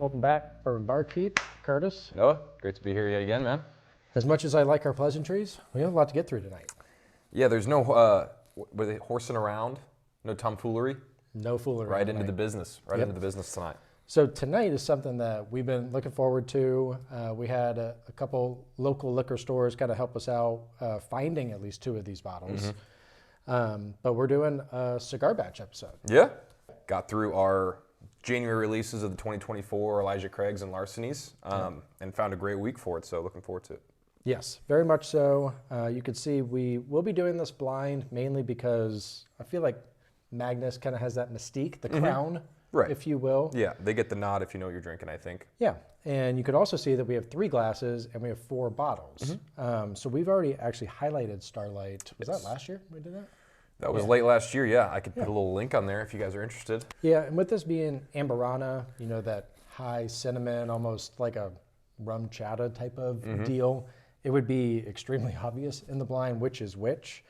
Welcome back, Bourbonbarkeep. Curtis. Noah, great to be here yet again, man. As much as I like our pleasantries, we have a lot to get through tonight. Yeah, there's no were they horsing around? No tomfoolery? No foolery. Right into the business. Right into the business tonight. So tonight is something that we've been looking forward to. We had a couple local liquor stores kind of help us out finding at least 2 of these bottles. But we're doing a cigar batch episode. Yeah. Got through our January releases of the 2024 Elijah Craig's and Larcenies and found a great week for it, so looking forward to it. Yes, very much so. You can see we will be doing this blind mainly because I feel like Magnus kind of has that mystique, the crown, if you will. Yeah, they get the nod if you know what you're drinking, I think. Yeah, and you could also see that we have 3 glasses and we have 4 bottles. So we've already actually highlighted Starlight. Was that last year we did that? That was late last year, yeah. I could put a little link on there if you guys are interested. Yeah, and with this being Amberana, you know, that high cinnamon, almost like a rum chata type of deal, it would be extremely obvious in the blind which is which.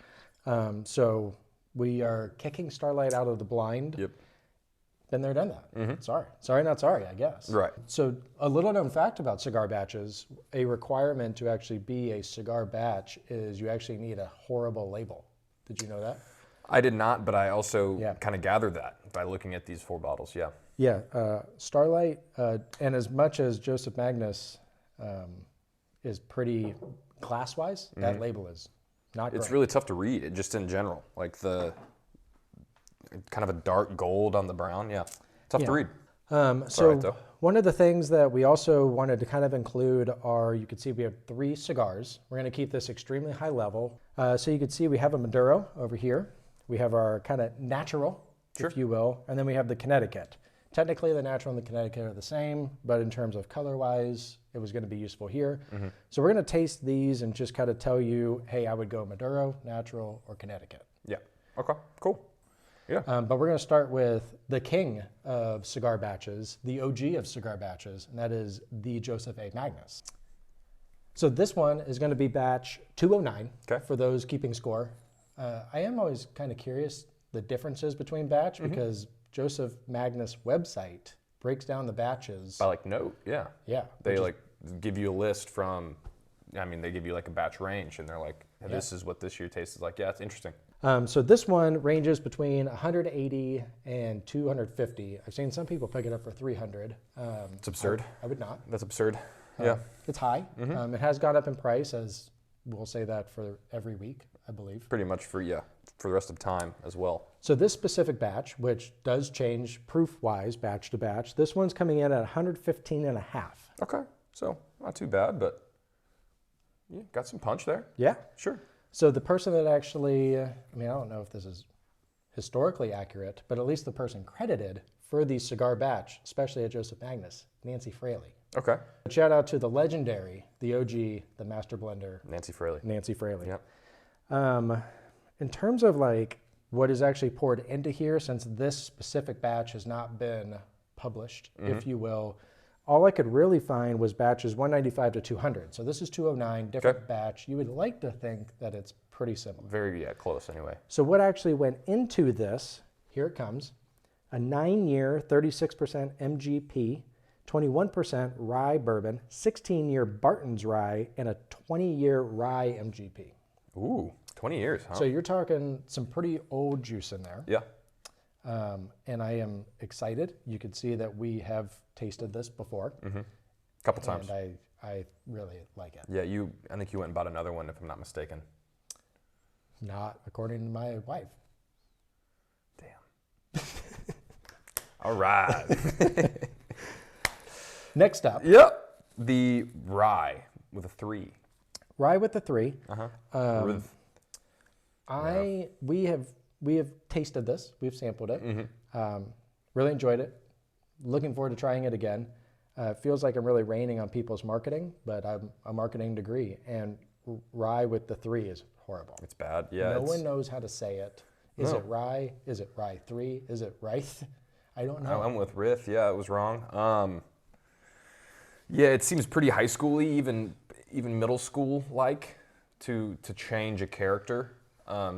So we are kicking Starlight out of the blind. Yep. Been there, done that. Sorry, not sorry, I guess. Right. So a little known fact about cigar batches, a requirement to actually be a cigar batch is you actually need a horrible label. Did you know that? I did not, but I also kind of gathered that by looking at these 4 bottles, yeah. Yeah, Starlight, and as much as Joseph Magnus is pretty class-wise, that label is not great. It's really tough to read, just in general. Like the kind of a dark gold on the brown, tough to read. So right, though. One of the things that we also wanted to kind of include are, you can see we have 3 cigars. We're going to keep this extremely high level. So you can see we have a Maduro over here. We have our kind of natural, if you will, and then we have the Connecticut. Technically, the natural and the Connecticut are the same, but in terms of color-wise, it was going to be useful here. So we're going to taste these and just kind of tell you, hey, I would go Maduro, natural, or Connecticut. Yeah. Okay. Cool. Yeah. But we're going to start with the king of cigar batches, the OG of cigar batches, and that is the Joseph A. Magnus. So this one is going to be batch 209 for those keeping score. I am always kind of curious the differences between batch because Joseph Magnus' website breaks down the batches. By like note, yeah. Yeah. They like give you a list from, I mean, they give you like a batch range and they're like, hey, this is what this year tastes like. Yeah, it's interesting. So this one ranges between 180 and 250. I've seen some people pick it up for 300. It's absurd. I would not. That's absurd. Yeah. It's high. It has gone up in price, as we'll say that for every week, I believe. Pretty much for the rest of time as well. So this specific batch, which does change proof-wise, batch to batch, this one's coming in at 115 and a half. Okay, so not too bad, but yeah, got some punch there. Yeah. Sure. So the person that actually, I mean, I don't know if this is historically accurate, but at least the person credited for the cigar batch, especially at Joseph Magnus, Nancy Fraley. Okay. Shout out to the legendary, the OG, the master blender, Nancy Fraley. Nancy Fraley. Yep. In terms of like what is actually poured into here, since this specific batch has not been published, if you will, all I could really find was batches 195 to 200. So this is 209, different batch. You would like to think that it's pretty similar. Very, close anyway. So what actually went into this, here it comes, a 9-year 36% MGP, 21% rye bourbon, 16-year Barton's rye, and a 20-year rye MGP. Ooh, 20 years, huh? So you're talking some pretty old juice in there. Yeah. And I am excited. You can see that we have tasted this before. A couple times. And I really like it. Yeah, I think you went and bought another one if I'm not mistaken. Not according to my wife. Damn. All right. Next up. Yep. The rye with a 3. Rye with the 3. We have tasted this. We've sampled it. Really enjoyed it. Looking forward to trying it again. It feels like I'm really raining on people's marketing, but I'm a marketing degree, and rye with the 3 is horrible. It's bad. Yeah. No one knows how to say it. Is it rye? Is it Ry3? Is it Ry3? I don't know. I went with Rith. Yeah, it was wrong. Yeah, it seems pretty high schooly, even middle school like, to change a character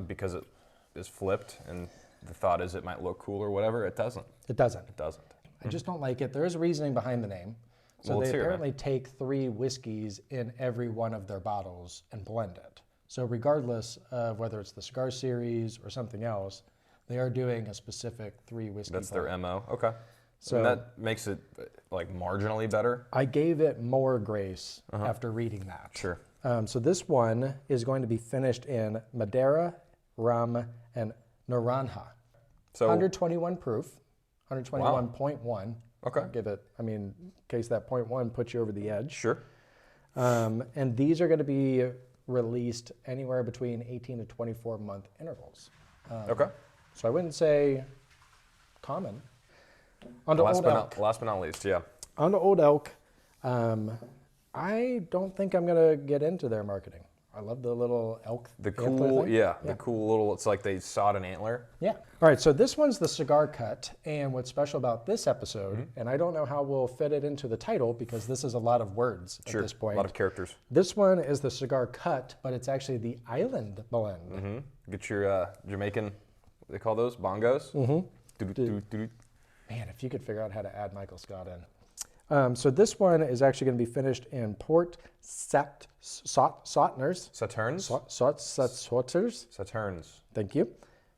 because it is flipped and the thought is it might look cool or whatever. It doesn't. It doesn't. It doesn't. I just don't like it. There is reasoning behind the name. So Well, they let's hear it, man. apparently take 3 whiskeys in every one of their bottles and blend it. So regardless of whether it's the cigar series or something else, they are doing a specific 3 whiskey That's blend. their MO. Okay. So And that makes it like marginally better. I gave it more grace after reading that. Sure. So this one is going to be finished in Madeira, rum, and Naranja. So 121 proof, 121.1. Okay. Give it, I mean, in case that 0.1 puts you over the edge. sure. And these are going to be released anywhere between 18 to 24 month intervals. Okay. So I wouldn't say common. On to Old Elk. Last but not least, yeah. On to Old Elk. I don't think I'm going to get into their marketing. I love the little elk. The antler cool, thing. the cool little. It's like they sawed an antler. Yeah. All right. So this one's the cigar cut. And what's special about this episode, and I don't know how we'll fit it into the title because this is a lot of words at this point. A lot of characters. This one is the cigar cut, but it's actually the island blend. Get your Jamaican. What do they call those bongos. Man, if you could figure out how to add Michael Scott in. So this one is actually going to be finished in Port Sautners. Sauternes. Sautners. Sauternes. Thank you.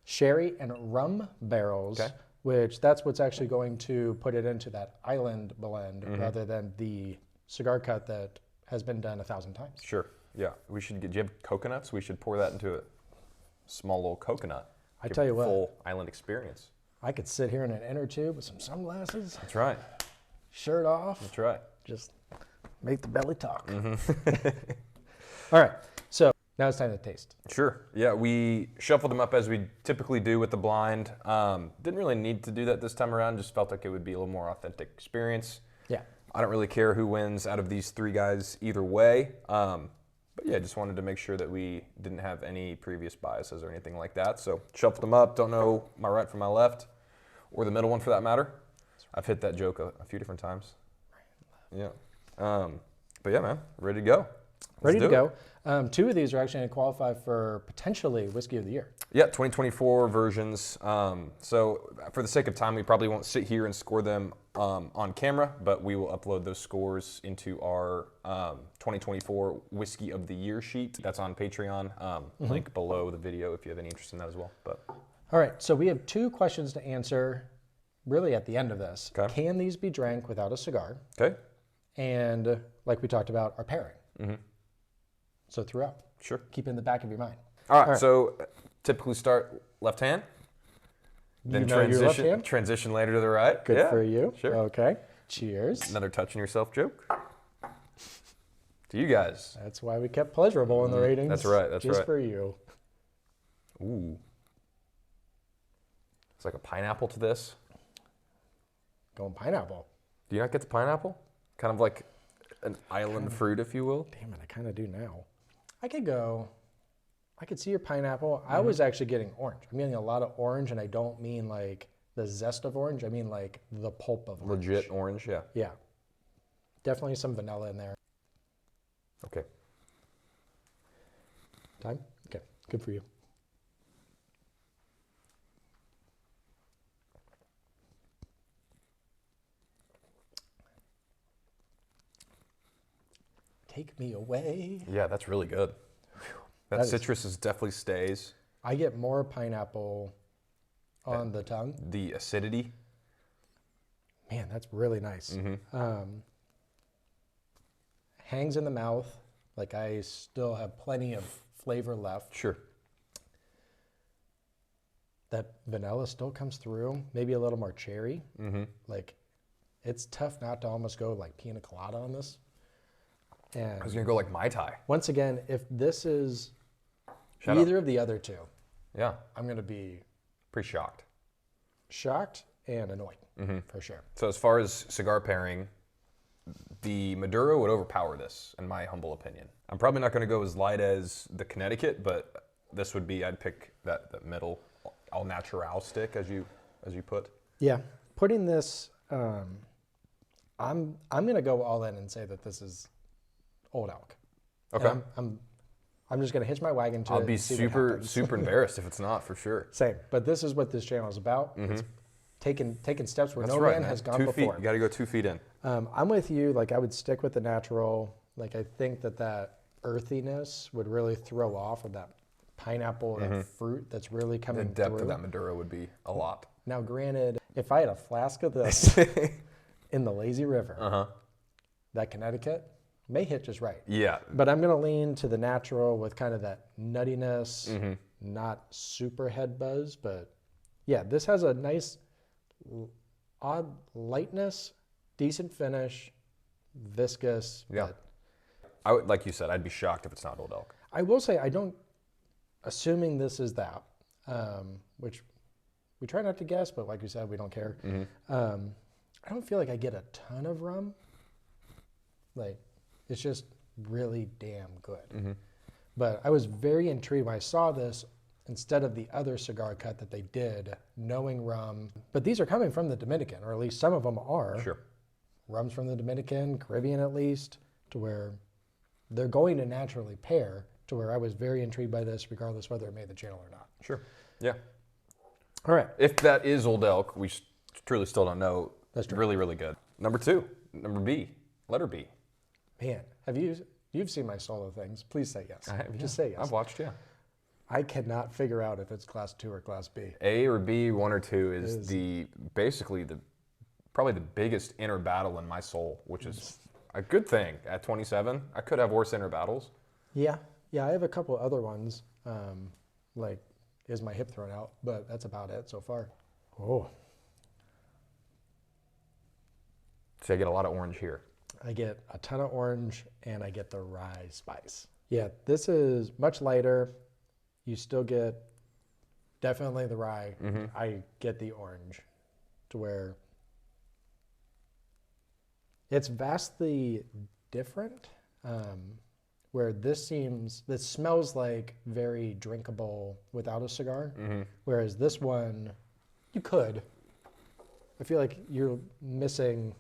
Sherry and rum barrels, Okay. which that's what's actually going to put it into that island blend rather than the cigar cut that has been done 1,000 times. Sure. Yeah. We should get. Do you have coconuts? We should pour that into a small little coconut. I Give tell you a what. full island experience. I could sit here in an inner tube with some sunglasses, That's right. shirt off, That's right. just make the belly talk. Mm-hmm. All right, so now it's time to taste. Sure. Yeah, we shuffled them up as we typically do with the blind. Didn't really need to do that this time around. Just felt like it would be a little more authentic experience. Yeah. I don't really care who wins out of these 3 guys either way. But yeah, just wanted to make sure that we didn't have any previous biases or anything like that. So shuffled them up. Don't know my right from my left, or the middle one for that matter. I've hit that joke a few different times. Yeah. But yeah, man, ready to go. Ready to Let's do go. it. 2 of these are actually going to qualify for potentially Whiskey of the Year. Yeah, 2024 versions. So for the sake of time, we probably won't sit here and score them on camera, but we will upload those scores into our 2024 Whiskey of the Year sheet. That's on Patreon. Link below the video if you have any interest in that as well. But All right, so we have 2 questions to answer really at the end of this. Okay. Can these be drank without a cigar? okay, And like we talked about, our pairing. So throughout, sure. keep it in the back of your mind. All right, so typically start left hand, then You know your left hand? transition later to the right. Good Yeah, for you. Sure. Okay. Cheers. Another touching yourself joke. To you guys. That's why we kept Pleasurable in the ratings. That's right, that's just right. for you. Ooh. It's like a pineapple to this. Going pineapple. Do you not get the pineapple? Kind of like an island fruit, if you will. Damn it, I kind of do now. I could see your pineapple. I was actually getting orange. I'm getting a lot of orange, and I don't mean like the zest of orange. I mean like the pulp of orange. Legit orange, yeah. Yeah. Definitely some vanilla in there. Okay. Time? Okay, good for you. Take me away. Yeah, that's really good. That That is- citrus is definitely stays. I get more pineapple on the tongue. The acidity. Man, that's really nice. Hangs in the mouth. Like I still have plenty of flavor left. Sure. That vanilla still comes through. Maybe a little more cherry. Like it's tough not to almost go like pina colada on this. And I was going to go like Mai Tai. once again, if this is Shut up. either of the other 2, Yeah. I'm going to be Pretty shocked. shocked and annoyed for sure. So as far as cigar pairing, the Maduro would overpower this, in my humble opinion. I'm probably not going to go as light as the Connecticut, but this would be, I'd pick that middle al natural stick, as you put. Yeah, putting this, I'm going to go all in and say that this is Old Elk. Okay. And I'm just going to hitch my wagon to it. I'll be and see what super happens. embarrassed if it's not, for sure. Same, but this is what this channel is about. It's taking steps where That's no right, man man. has gone 2 feet. before. You got to go 2 feet in. I'm with you. Like I would stick with the natural. Like I think that earthiness would really throw off of that pineapple, that fruit that's really The coming depth through. of that Maduro would be a lot. Now, granted, if I had a flask of this in the lazy river, that Connecticut may hit just right. Yeah. But I'm going to lean to the natural with kind of that nuttiness, not super head buzz, but yeah, this has a nice odd lightness, decent finish, viscous. Yeah. But I would, like you said, I'd be shocked if it's not Old Elk. I will say assuming this is that, which we try not to guess, but like you said, we don't care. I don't feel like I get a ton of rum. Like, it's just really damn good. But I was very intrigued when I saw this instead of the other cigar cut that they did, knowing rum. But these are coming from the Dominican, or at least some of them are. Sure. Rum's from the Dominican, Caribbean at least, to where they're going to naturally pair, to where I was very intrigued by this, regardless whether it made the channel or not. Sure. Yeah. All right. If that is Old Elk, we truly still don't know. That's true. Really, really good. Number 2, number B, letter B. Man, you've seen my solo things. Please say yes. Just say yes. I've watched, yeah. I cannot figure out if it's class 2 or class B. A or B, 1 or 2 is basically probably the biggest inner battle in my soul, which is a good thing at 27. I could have worse inner battles. Yeah, I have a couple other ones. Like, is my hip thrown out? But that's about it so far. Oh, So I get a lot of orange here. I get a ton of orange, and I get the rye spice. Yeah, this is much lighter. You still get definitely the rye. I get the orange, to where it's vastly different. Where this smells like very drinkable without a cigar. Whereas this one, you could. I feel like you're missing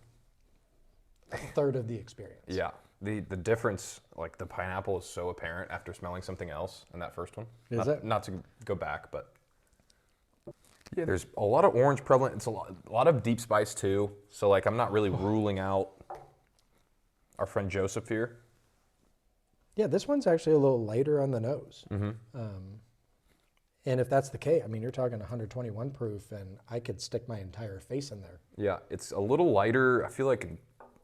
a third of the experience. Yeah. The difference, like the pineapple is so apparent after smelling something else in that first one. Is it? Not to go back, but yeah, there's a lot of orange prevalent. It's a lot of deep spice too. So like I'm not really ruling out our friend Joseph here. Yeah, this one's actually a little lighter on the nose. And if that's the case, I mean, you're talking 121 proof, and I could stick my entire face in there. Yeah, it's a little lighter. I feel like,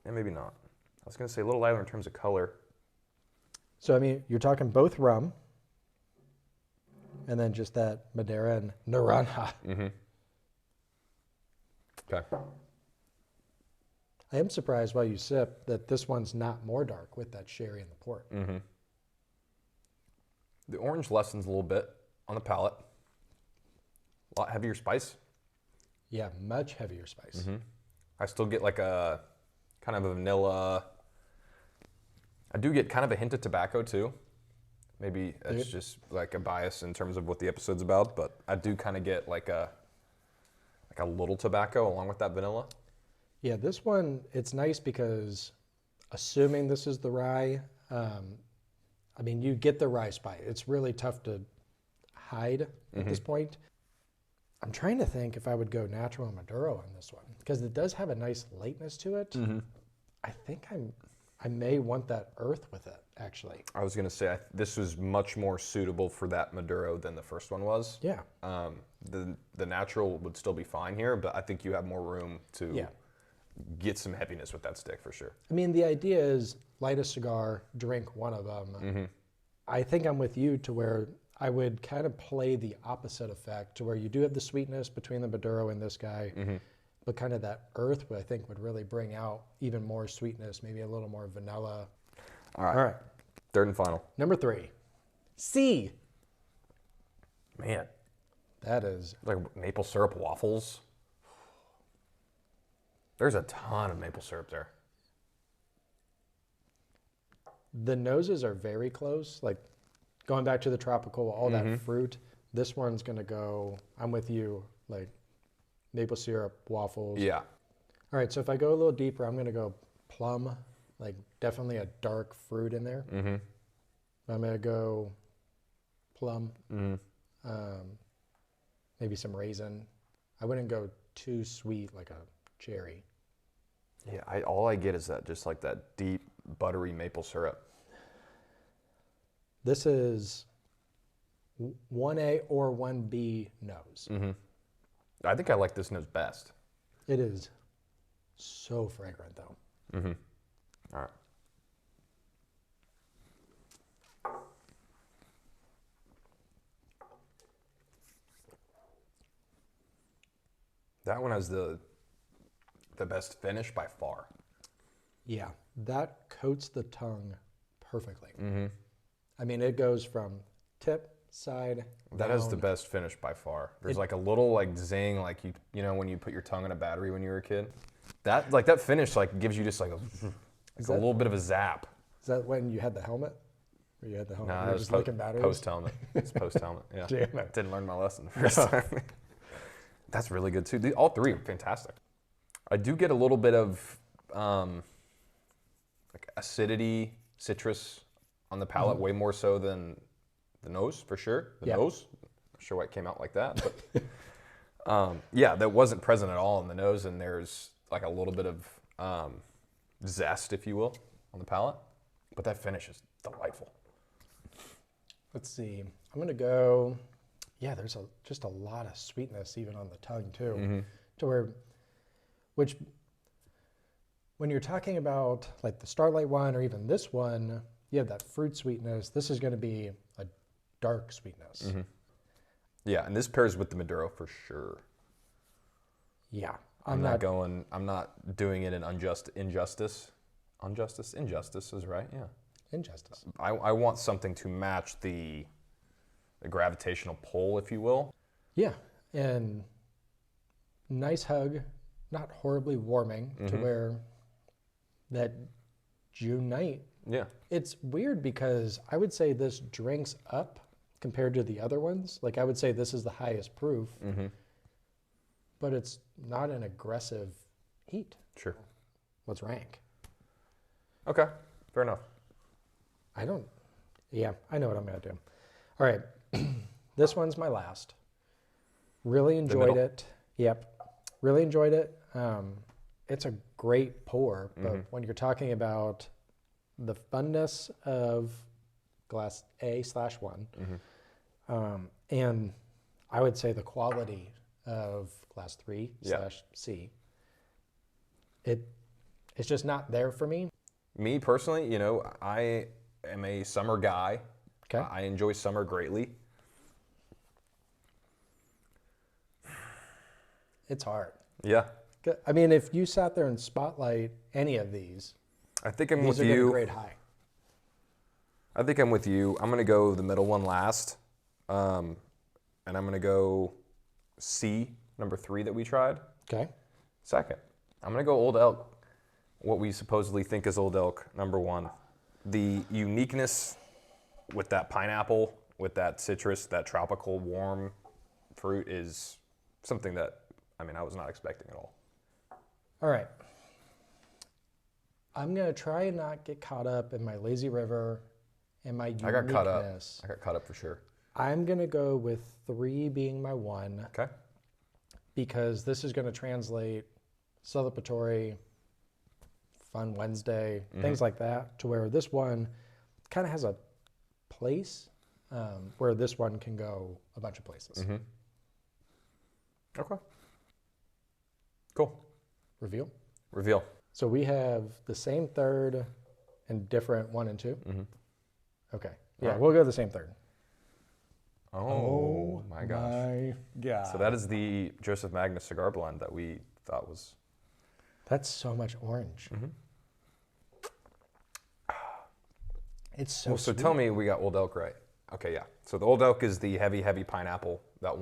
maybe not. I was going to say a little lighter in terms of color. So, I mean, you're talking both rum, and then just that Madeira and Naranja. Okay. I am surprised while you sip that this one's not more dark with that sherry and the port. The orange lessens a little bit on the palate. A lot heavier spice. Yeah, much heavier spice. I still get like a kind of a vanilla. I do get kind of a hint of tobacco too. Maybe it's just like a bias in terms of what the episode's about, but I do kind of get like a little tobacco along with that vanilla. Yeah, this one, it's nice because assuming this is the rye, I mean, you get the rye spice. It's really tough to hide at this point. I'm trying to think if I would go natural and Maduro on this one, because it does have a nice lightness to it. I think I may want that earth with it, actually. I was going to say this was much more suitable for that Maduro than the first one was. Yeah. The natural would still be fine here, but I think you have more room to get some heaviness with that stick for sure. I mean, the idea is light a cigar, drink one of them. I think I'm with you to where I would kind of play the opposite effect, to where you do have the sweetness between the Maduro and this guy, but kind of that earth, I think, would really bring out even more sweetness, maybe a little more vanilla. All right. All right. Third and final. Number 3, C. Man, That is, like maple syrup waffles. There's a ton of maple syrup there. the noses are very close. Like going back to the tropical, all that fruit. This one's gonna go, I'm with you, like maple syrup, waffles. Yeah. All right, so if I go a little deeper, I'm gonna go plum, like definitely a dark fruit in there. Mm-hmm. I'm gonna go plum, maybe some raisin. I wouldn't go too sweet like a cherry. Yeah, all I get is that just like that deep buttery maple syrup. This is 1A or 1B nose. Mm-hmm. I think I like this nose best. It is so fragrant though. Mm-hmm. All right. That one has the best finish by far. Yeah, that coats the tongue perfectly. Mm-hmm. I mean, it goes from tip, side, That down. has the best finish by far. There's like a little like zing, like you know when you put your tongue in a battery when you were a kid. That finish like gives you just like a little bit of a zap. Is that when you had the helmet? Or you had the helmet? Nah, you that were was just licking batteries? post helmet. It's post helmet. Yeah. Damn it. Didn't learn my lesson the first time. That's really good too. All three are fantastic. I do get a little bit of like acidity, citrus on the palate, way more so than the nose, for sure. The nose, not sure why it came out like that, but yeah, that wasn't present at all in the nose, and there's like a little bit of zest, if you will, on the palate, but that finish is delightful. Let's see. I'm gonna go. Yeah, there's just a lot of sweetness even on the tongue too, to where, which when you're talking about like the Starlight one or even this one, you have that fruit sweetness. This is going to be a dark sweetness. Mm-hmm. Yeah, and this pairs with the Maduro for sure. Yeah, I'm not doing it in injustice. Injustice is right. Yeah. Injustice. I want something to match the gravitational pull, if you will. Yeah, and nice hug, not horribly warming to where that June night. Yeah. It's weird because I would say this drinks up compared to the other ones. Like I would say this is the highest proof, but it's not an aggressive heat. Sure. Let's rank. Okay, fair enough. I know what I'm gonna do. All right, this one's my last. Really enjoyed it. Yep, really enjoyed it. It's a great pour, but when you're talking about the funness of glass A/1, and I would say the quality of glass 3/C, it's just not there for me. Me personally, you know, I am a summer guy. Okay. I enjoy summer greatly. It's hard. Yeah. I mean, if you sat there and spotlight any of these, I think I'm these with are going to you. grade high. I think I'm with you. I'm going to go the middle one last. And I'm going to go C, number 3 that we tried. Okay. Second. I'm going to go Old Elk, what we supposedly think is Old Elk, number 1. The uniqueness with that pineapple, with that citrus, that tropical warm fruit is something that, I mean, I was not expecting at all. All right. I'm going to try and not get caught up in my lazy river and my uniqueness. I got caught up for sure. I'm going to go with 3 being my 1. Okay. Because this is going to translate celebratory, fun Wednesday, things like that, to where this one kind of has a place where this one can go a bunch of places. Okay. Cool. Reveal. So we have the same third and different 1 and 2. Okay. Yeah, Alright. we'll go the same third. Oh my gosh. My God. So that is the Joseph Magnus cigar blend that we thought was... That's so much orange. It's so Well, so sweet. tell me we got Old Elk right. Okay, yeah. So the Old Elk is the heavy pineapple, that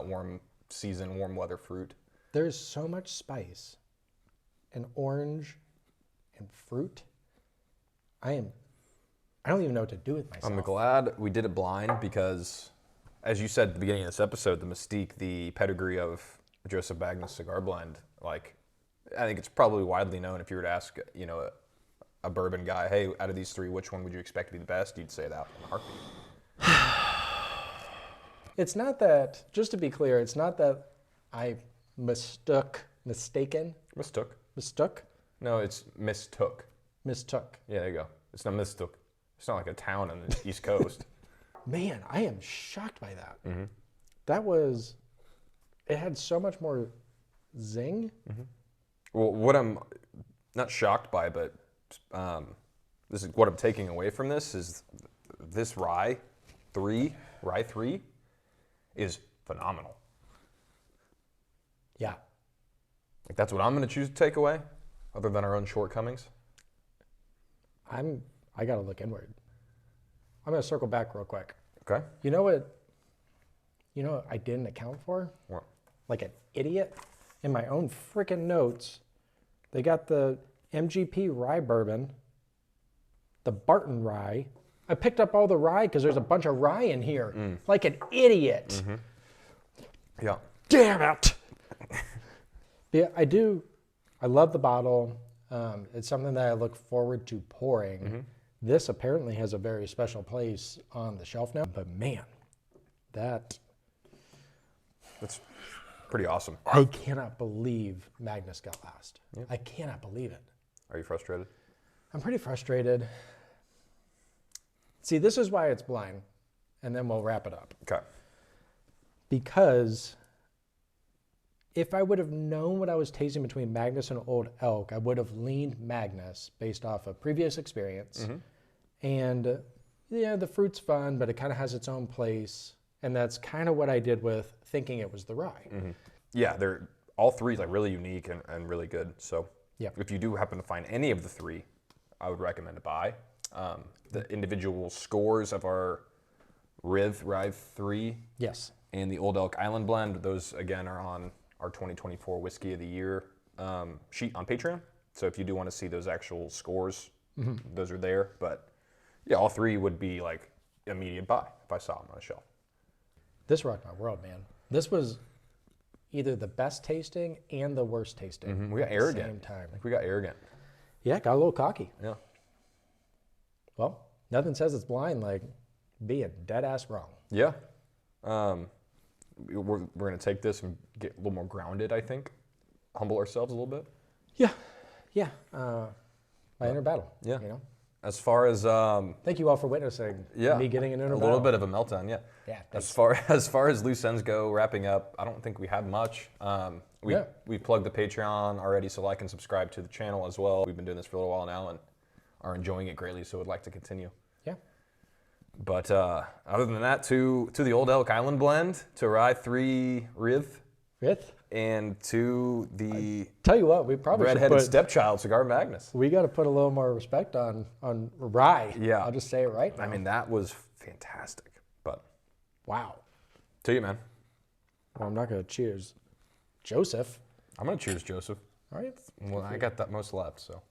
warm season, warm weather fruit. There's so much spice and orange and fruit. I don't even know what to do with myself. I'm glad we did it blind because, as you said at the beginning of this episode, the mystique, the pedigree of Joseph Magnus cigar blend, like, I think it's probably widely known if you were to ask, you know, a bourbon guy, hey, out of these 3, which one would you expect to be the best? You'd say that in a heartbeat. It's not that, just to be clear, it's not that I mistook. No, it's mistook. Mistook. Yeah, there you go. It's not mistook. It's not like a town on the East Coast. Man, I am shocked by that. That was, it had so much more zing. Well, what I'm not shocked by, but this is what I'm taking away from this is this Ry3 is phenomenal. Yeah. Like that's what I'm going to choose to take away, other than our own shortcomings. I got to look inward. I'm going to circle back real quick. Okay. You know what I didn't account for? What? Like an idiot? In my own freaking notes, they got the MGP rye bourbon, the Barton rye. I picked up all the rye because there's a bunch of rye in here. Like an idiot. Yeah. Damn it. Yeah, I do. I love the bottle. It's something that I look forward to pouring. This apparently has a very special place on the shelf now. But man, that's pretty awesome. I cannot believe Magnus got last. Yeah. I cannot believe it. Are you frustrated? I'm pretty frustrated. See, this is why it's blind, and then we'll wrap it up. Okay. Because if I would have known what I was tasting between Magnus and Old Elk, I would have leaned Magnus based off of previous experience. And yeah, the fruit's fun, but it kind of has its own place. And that's kind of what I did with thinking it was the rye. Yeah, they're all three like really unique and really good. So yeah, if you do happen to find any of the three, I would recommend a buy. The individual scores of our Ry3 yes, and the Old Elk Island blend, those again are on our 2024 Whiskey of the Year sheet on Patreon. So if you do want to see those actual scores, those are there. But yeah, all three would be like immediate buy if I saw them on the shelf. this rocked my world, man. This was either the best tasting and the worst tasting. We got at the arrogant. same time. Like we got arrogant. Yeah, got a little cocky. Yeah. Well, nothing says it's blind like being dead ass wrong. Yeah. We're going to take this and get a little more grounded, I think. Humble ourselves a little bit. Yeah. My inner battle. Yeah. You know. As far as Thank you all for witnessing me getting an inner a battle. little bit of a meltdown, yeah. Yeah. As far as loose ends go, wrapping up, I don't think we have much. We plugged the Patreon already, so like and subscribe to the channel as well. We've been doing this for a little while now and are enjoying it greatly, so would like to continue. Yeah. But other than that, to the Old Elk Island blend, to Ry3 Rith. and to the Tell you what, we probably should redheaded put, stepchild Cigar Magnus. we got to put a little more respect on rye. Yeah. I'll just say it right now. I mean, that was fantastic. But wow. to you, man. Well, I'm not going to cheers Joseph. I'm going to cheers Joseph. All right. Well, I got that most left, so.